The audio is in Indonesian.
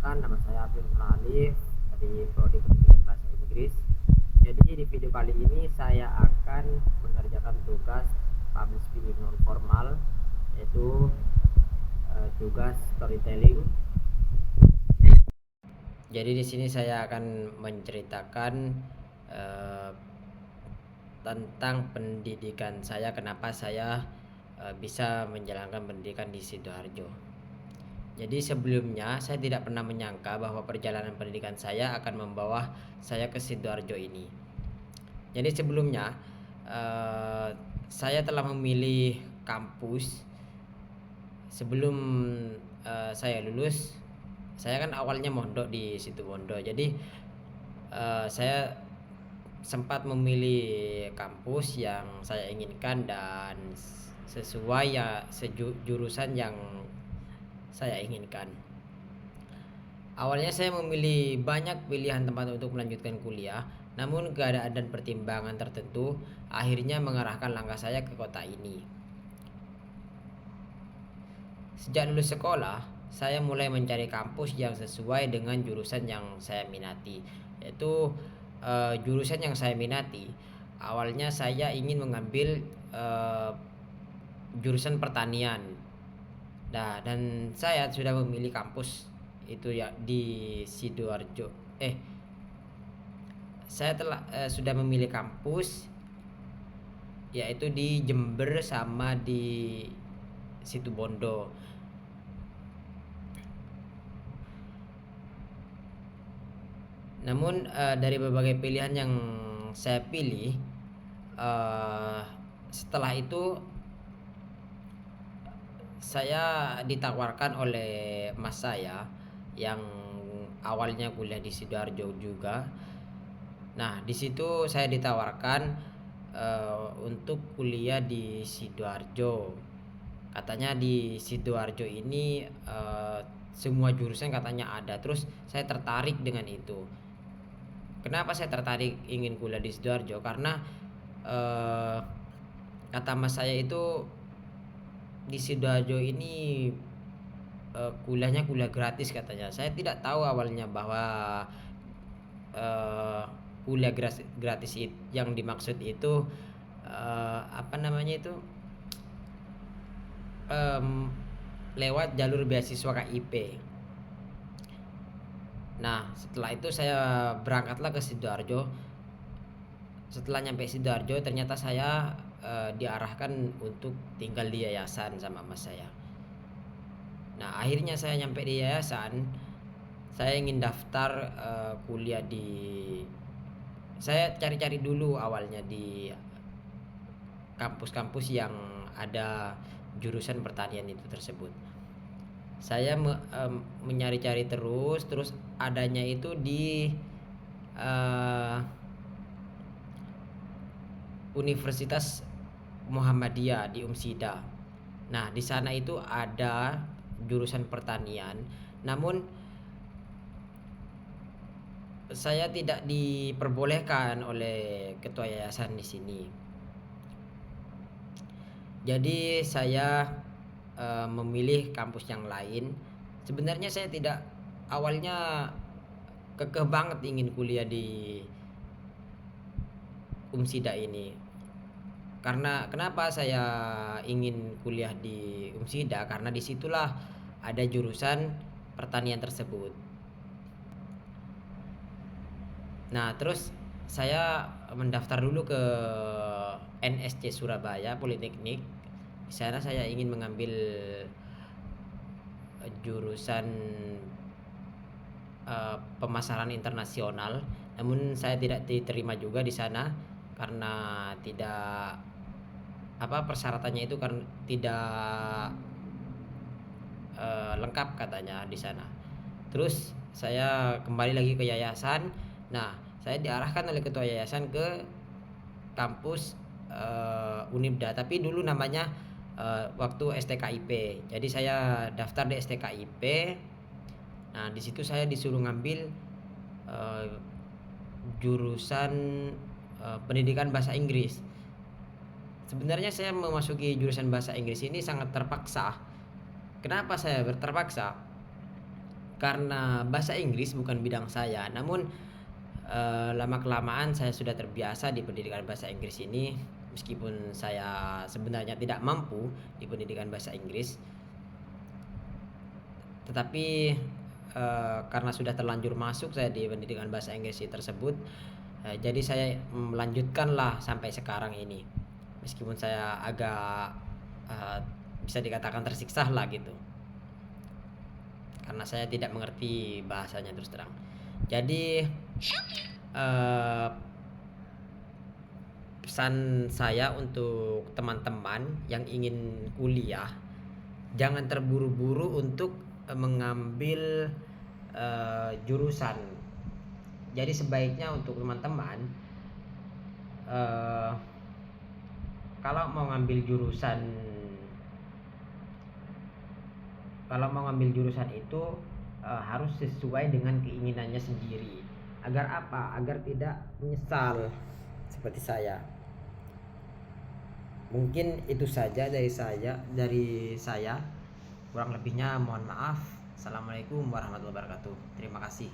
Perkenalkan, nama saya Abdul Alif dari Prodi Pendidikan Bahasa Inggris. Jadi di video kali ini saya akan mengerjakan tugas public speaking non formal, yaitu tugas storytelling. Jadi di sini saya akan menceritakan eh, tentang pendidikan saya, kenapa saya bisa menjalankan pendidikan di Sidoarjo. Jadi sebelumnya saya tidak pernah menyangka bahwa perjalanan pendidikan saya akan membawa saya ke Sidoarjo ini. Jadi sebelumnya eh, saya telah memilih kampus sebelum saya lulus. Saya kan awalnya mondok di Situbondo. Jadi saya sempat memilih kampus yang saya inginkan dan sesuai ya jurusan yang saya inginkan. Awalnya saya memilih banyak pilihan tempat untuk melanjutkan kuliah, namun keadaan dan pertimbangan tertentu akhirnya mengarahkan langkah saya ke kota ini. Sejak lulus sekolah, saya mulai mencari kampus yang sesuai dengan jurusan yang saya minati, yaitu jurusan yang saya minati. Awalnya saya ingin mengambil jurusan pertanian. Nah, dan saya sudah memilih kampus itu ya di Sidoarjo. Saya telah sudah memilih kampus yaitu di Jember sama di Situbondo. Namun dari berbagai pilihan yang saya pilih, setelah itu saya ditawarkan oleh mas saya yang awalnya kuliah di Sidoarjo juga. Nah, di situ saya ditawarkan untuk kuliah di Sidoarjo. Katanya di Sidoarjo ini semua jurusan katanya ada. Terus saya tertarik dengan itu. Kenapa saya tertarik ingin kuliah di Sidoarjo? Karena kata mas saya itu di Sidoarjo ini kuliahnya kuliah gratis katanya. Saya tidak tahu awalnya bahwa kuliah gratis yang dimaksud itu apa namanya itu lewat jalur beasiswa KIP. Nah, setelah itu saya berangkatlah ke Sidoarjo. Setelah nyampe Sidoarjo, ternyata saya diarahkan untuk tinggal di yayasan sama mas saya. Nah, akhirnya saya nyampe di yayasan. Saya ingin daftar kuliah di. Saya cari-cari dulu awalnya di kampus-kampus yang ada jurusan pertanian itu tersebut. Saya mencari-cari terus adanya itu di Universitas Muhammadiyah di Umsida. Nah, di sana itu ada jurusan pertanian, namun saya tidak diperbolehkan oleh ketua yayasan di sini. Jadi saya memilih kampus yang lain. Sebenarnya saya tidak awalnya kekeh banget ingin kuliah di Umsida ini. Karena kenapa saya ingin kuliah di Umsida? Karena disitulah ada jurusan pertanian tersebut. Nah, terus saya mendaftar dulu ke NSC Surabaya Politeknik. Di sana saya ingin mengambil jurusan pemasaran internasional, namun saya tidak diterima juga di sana karena tidak persyaratannya itu kan tidak lengkap katanya di sana. Terus saya kembali lagi ke yayasan. Nah, saya diarahkan oleh ketua yayasan ke kampus Unibda, tapi dulu namanya waktu STKIP. Jadi saya daftar di STKIP. Nah, di situ saya disuruh ngambil jurusan pendidikan bahasa Inggris. Sebenarnya saya memasuki jurusan bahasa Inggris ini sangat terpaksa. Kenapa saya terpaksa? karena bahasa Inggris bukan bidang saya. Namun lama-kelamaan saya sudah terbiasa di pendidikan bahasa Inggris ini, meskipun saya sebenarnya tidak mampu di pendidikan bahasa Inggris. Tetapi karena sudah terlanjur masuk saya di pendidikan bahasa Inggris tersebut, jadi saya melanjutkanlah sampai sekarang ini. Meskipun saya agak bisa dikatakan tersiksa lah gitu. Karena saya tidak mengerti bahasanya terus terang. Jadi pesan saya untuk teman-teman yang ingin kuliah, jangan terburu-buru untuk mengambil jurusan. Jadi sebaiknya untuk teman-teman, kalau mau ngambil jurusan itu harus sesuai dengan keinginannya sendiri. Agar apa? Agar tidak menyesal seperti saya. Mungkin itu saja dari saya. Kurang lebihnya mohon maaf. Assalamualaikum warahmatullahi wabarakatuh. Terima kasih.